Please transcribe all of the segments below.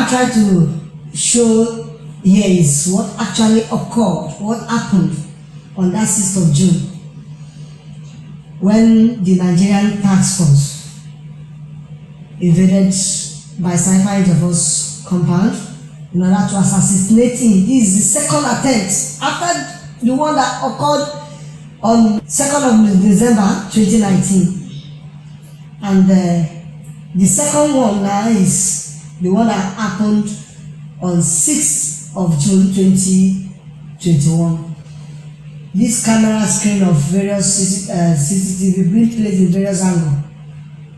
I'm trying to show here is what actually occurred, what happened on that 6th of June when the Nigerian task force invaded by Saifa Ejiofor's compound in order to assassinate him. This is the second attempt after the one that occurred on 2nd of December 2019. And the second one now is the one that happened on 6th of June 2021. This camera screen of various CCTV being placed in various angles.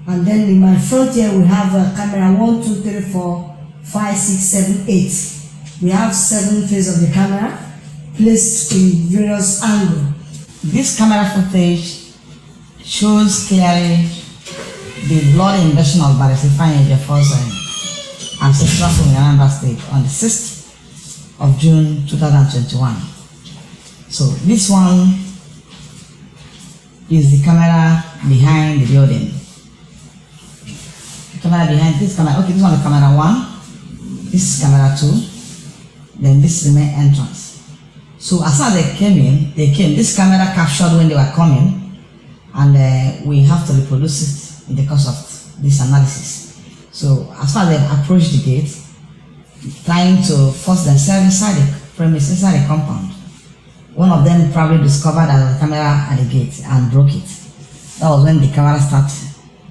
And then in my front here we have a camera 1, 2, 3, 4, 5, 6, 7, 8. We have 7 faces of the camera placed in various angles. This camera footage shows clearly the bloody invasion of Barrister Ifeanyi Ejiofor's ancestral home in Anambra State on the 6th of June 2021. So this one is the camera behind the building. The camera behind this camera, okay, this one is camera 1, this is camera 2, then this is the main entrance. So as soon as they came, this camera captured when they were coming, and we have to reproduce it in the course of this analysis. So as far as they approached the gate, trying to force themselves inside the premise, inside the compound, one of them probably discovered that there was a camera at the gate and broke it. That was when the camera stopped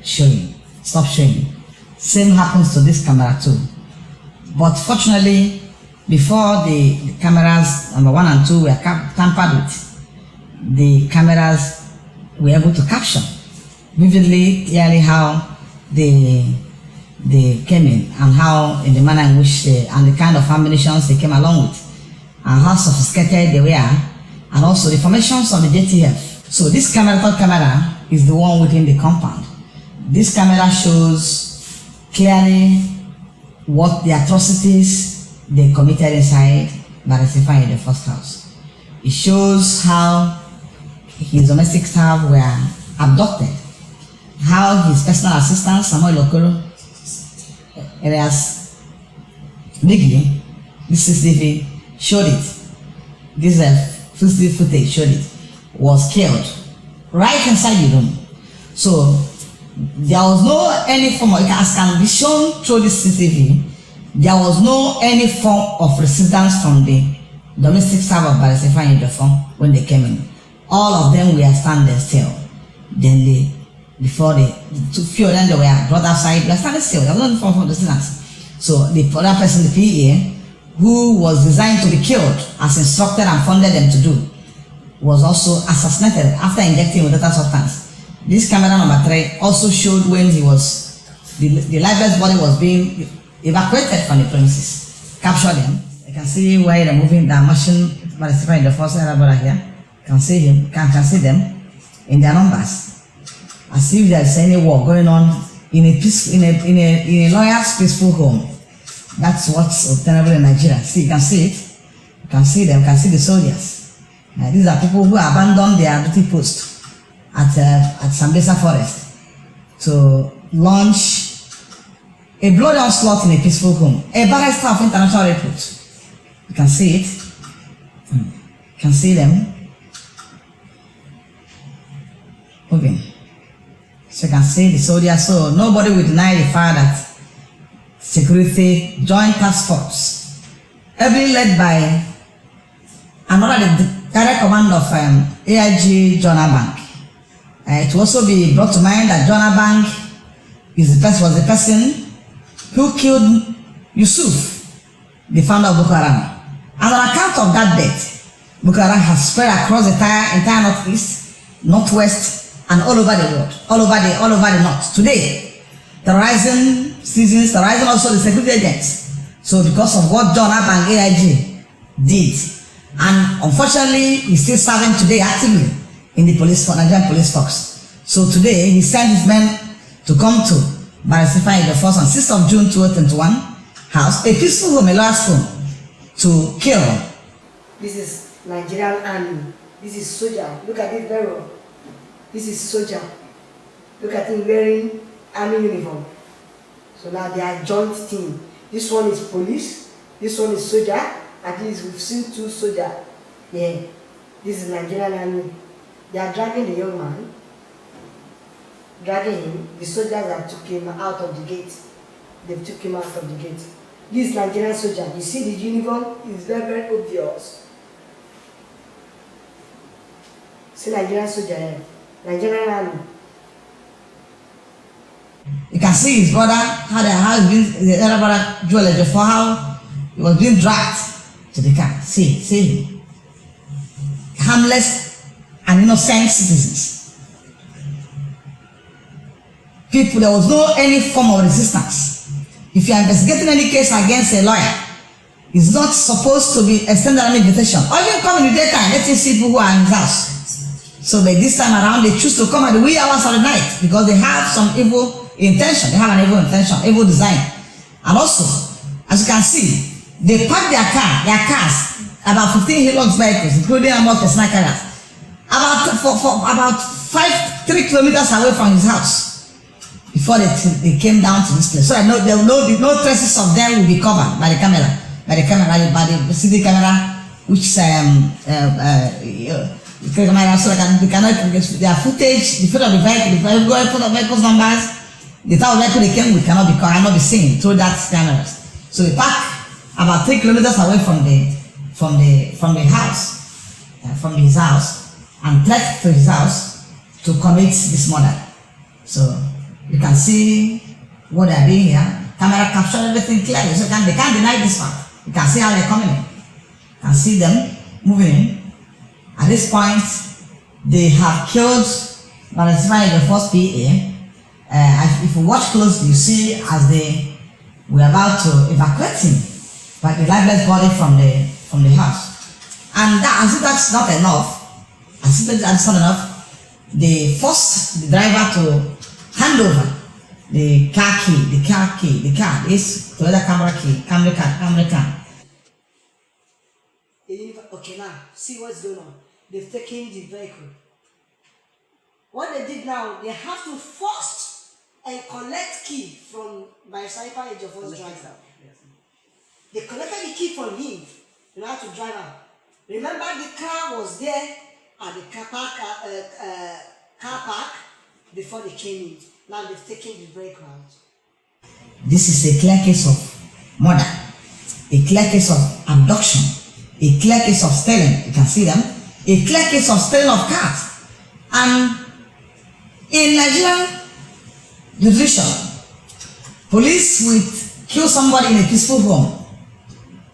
showing. Same happens to this camera too. But fortunately, before the cameras number 1 and 2 were tampered with, the cameras were able to capture vividly, clearly how they came in and how, in the manner in which and the kind of ammunitions they came along with, and how sophisticated they were, and also the formations of the JTF. So this camera, third camera, is the one within the compound. This camera shows clearly what the atrocities they committed inside Barrister Ifeanyi Ejiofor's house. It shows how his domestic staff were abducted, how his personal assistant Samuel Okoro, Elias Bigly, this CCTV showed it. This CCTV footage showed it, was killed right inside the room. So there was no any form of, as can be shown through this CCTV, there was no any form of resistance from the domestic staff of Barrister Ifeanyi Ejiofor when they came in. All of them were standing still. Then before few of them they were brought outside, they were standing still. There was no form of resistance. So the other person, the PA, who was designed to be killed as instructed and funded them to do, was also assassinated after injecting with lethal substance. This camera number 3 also showed when he was, the lifeless body was being evacuated from the premises. Captured them. You can see where they're moving, they're marching by the Ifeanyi Ejiofor brother here. You can see him, can see them in their numbers. As if there's any war going on in a lawyer's peaceful home. That's what's so terrible in Nigeria. See, you can see it. You can see them, you can see the soldiers. Now, these are people who abandoned their duty post at Sambisa Forest to launch a bloody onslaught in a peaceful home. A barrister of international repute. You can see it. You can see them moving. So you can see the soldiers. So nobody will deny the fact that Security Joint Task Force, heavily led by another the direct command of AIG John Abang. It will also be brought to mind that John Abang was the person who killed Yusuf, the founder of Boko Haram. And on account of that death, Boko Haram has spread across the entire northeast, northwest, and all over the world, all over the north. Today, terrorizing citizens, terrorizing also the security agents. So because of what John Abang AIG did, and unfortunately he's still serving today actively in the Nigerian police force. So today he sent his men to come to Barrister Ifeanyi Ejiofor on 6th of June 2021 house, a peaceful home, a lawyer's home, to kill. This is Nigerian army. This is soldier. Look at this very well. This is soldier. Look at him wearing army uniform. So now they are joint team. This one is police, this one is soldier. At least we've seen 2 soldiers. Yeah, this is Nigerian army. They are dragging the young man, dragging him. The soldiers have took him out of the gate. They've took him out of the gate. This Nigerian soldier, you see the uniform is very, very obvious. See Nigerian soldier here, Nigerian army. You can see his brother, how the other brother Joel Ejiofor, how he was being dragged to the car. See him. Harmless and innocent citizens. People, there was no any form of resistance. If you are investigating any case against a lawyer, it's not supposed to be extended an invitation. Or even come in the daytime, let you see people who are in his house. So by this time around, they choose to come at the wee hours of the night because they have some evil intention. They have an evil intention, evil design. And also, as you can see, they park their cars, about 15 Hilux vehicles, including almost personal carriers, about 3 kilometers away from his house before they came down to this place. So no traces of them will be covered by the camera, by the CD camera, which camera, so they cannot get their footage, the photo of the vehicle, the vehicle's numbers, the type of vehicle they came with cannot be seen through that cameras. So they park about 3 kilometers away from his house, and trek to his house to commit this murder. So you can see what they are doing here. Camera captured everything clearly, so they can't deny this fact. You can see how they're coming in. You can see them moving in. At this point, they have killed Barrister the first PA. If you watch closely, you see as they were about to evacuate him, but the lifeless body from the house. And that, as if that's not enough, they forced the driver to hand over the car is Toyota Camry car. Okay, now see what's going on. They've taken the vehicle. What they did now, they have to first and collect key from Barrister Ejiofor's driver. They collected the key from him in order to drive out. Remember, the car was there at the car park before they came in. Now they've taken the vehicle out. This is a clear case of murder, a clear case of abduction, a clear case of stealing. You can see them. A clear case of stealing of cars. And in Nigerian judicial, police will kill somebody in a peaceful home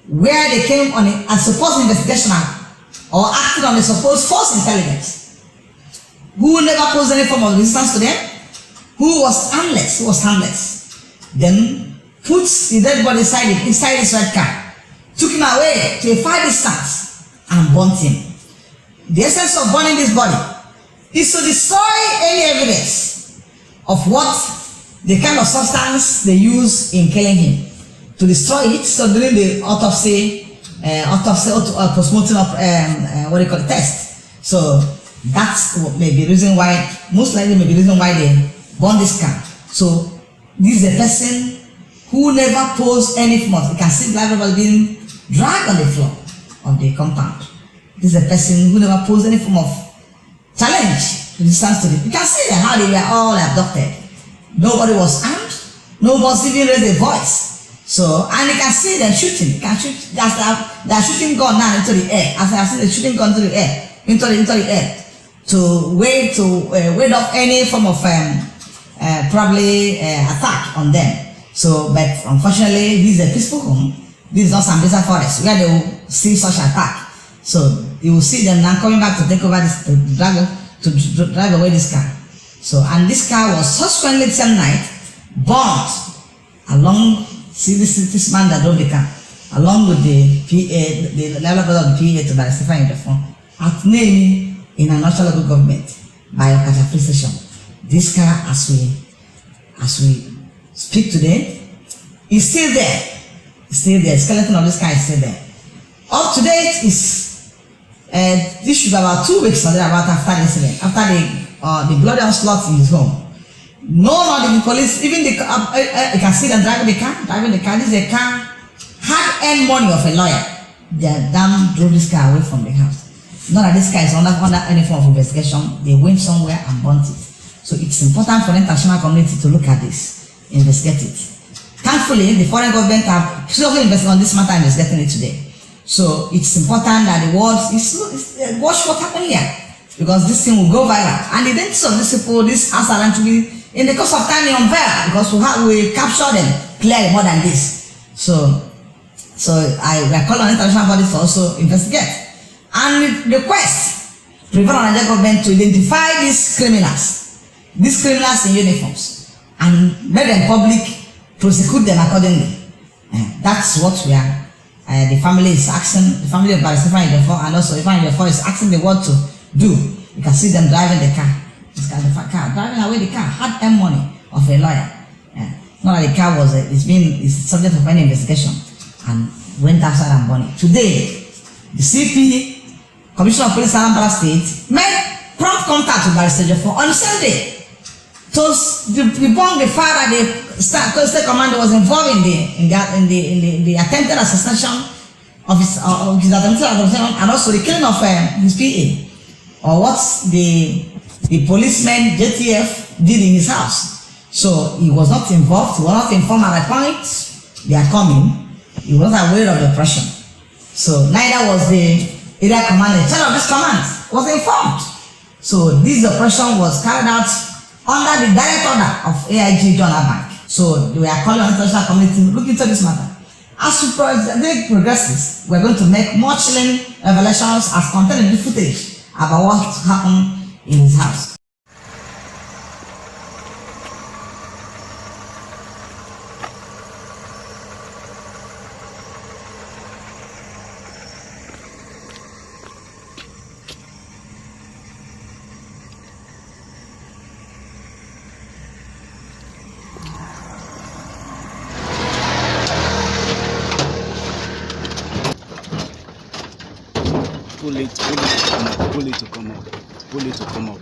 where they came on a supposed investigation or acted on a supposed false intelligence, who never posed any form of resistance to them, who was harmless, then puts the dead body inside his red car, took him away to a far distance and burnt him. The essence of burning this body is to destroy any evidence of what the kind of substance they use in killing him. To destroy it, so during the autopsy postmortem test. So that's maybe reason why, most likely maybe reason why they burn this car. So this is a person who never posed any form of, you can see everybody being dragged on the floor of the compound. This is a person who never posed any form of challenge to distance to them. You can see how they were all abducted. Nobody was armed. Nobody even raised a voice. So, and you can see them shooting. You can shoot. They are shooting gun now into the air. As I see the shooting gun into the air, to ward off any form of probably attack on them. So, but unfortunately, this is a peaceful home. This is not Sambisa Forest where they will see such attack. So you will see them now coming back to take over this, to drive away this car. So, and this car was subsequently the same night burnt along. See this man that drove the car, along with the PA, the level of the PA to Barrister Ejiofor at Nemi in a national local government by Okasha Police Station. This car, as we speak today, is still there. It's still there. The skeleton of this car is still there. Up to date is this should be about 2 weeks or thereabout after the incident, after the bloody onslaught in his home. No, not the police. Even the you can see them driving the car. This is a car. Hard-earned money of a lawyer. They damn drove this car away from the house. Not that this car is under any form of investigation. They went somewhere and burnt it. So it's important for the international community to look at this, investigate it. Thankfully, the foreign government have seriously invested on this matter, investigating it today. So it's important that the world watch what happened here, because this thing will go viral. And the identities of these people, this Asalan, to be in the course of time they unveil, because we capture them clearly more than this. So I call on international bodies to also investigate and request prevent Nigerian government to identify these criminals in uniforms and make them public, prosecute them accordingly. That's what we are. The family is asking, the family of Barrister Ifeanyi and also Ifeanyi is asking the world to do. You can see them driving the car. This guy, the car, driving away the car, hard-earned money of a lawyer. Not that the car was, it's subject of any investigation and went outside and burned it. Today, the CP, Commissioner of Police Anambra State, made prompt contact with Barrister Jeffo on Sunday to debunk the fact that the state commander was involved in the attempted assassination of his attempted assassination and also the killing of his PA, or what the policeman JTF did in his house. So he was not involved, he was not informed at the point they are coming, he was not aware of the operation. So neither was the area commander in charge of this command was informed. So this operation was carried out under the direct order of AIG John Bank. So we are calling on the international community to look into this matter. As the day progresses, we are going to make more chilling revelations as contained in the footage about what happened in his house. Pull it to come up, pull it to come up, pull it to come up.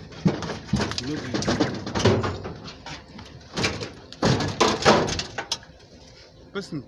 Listen.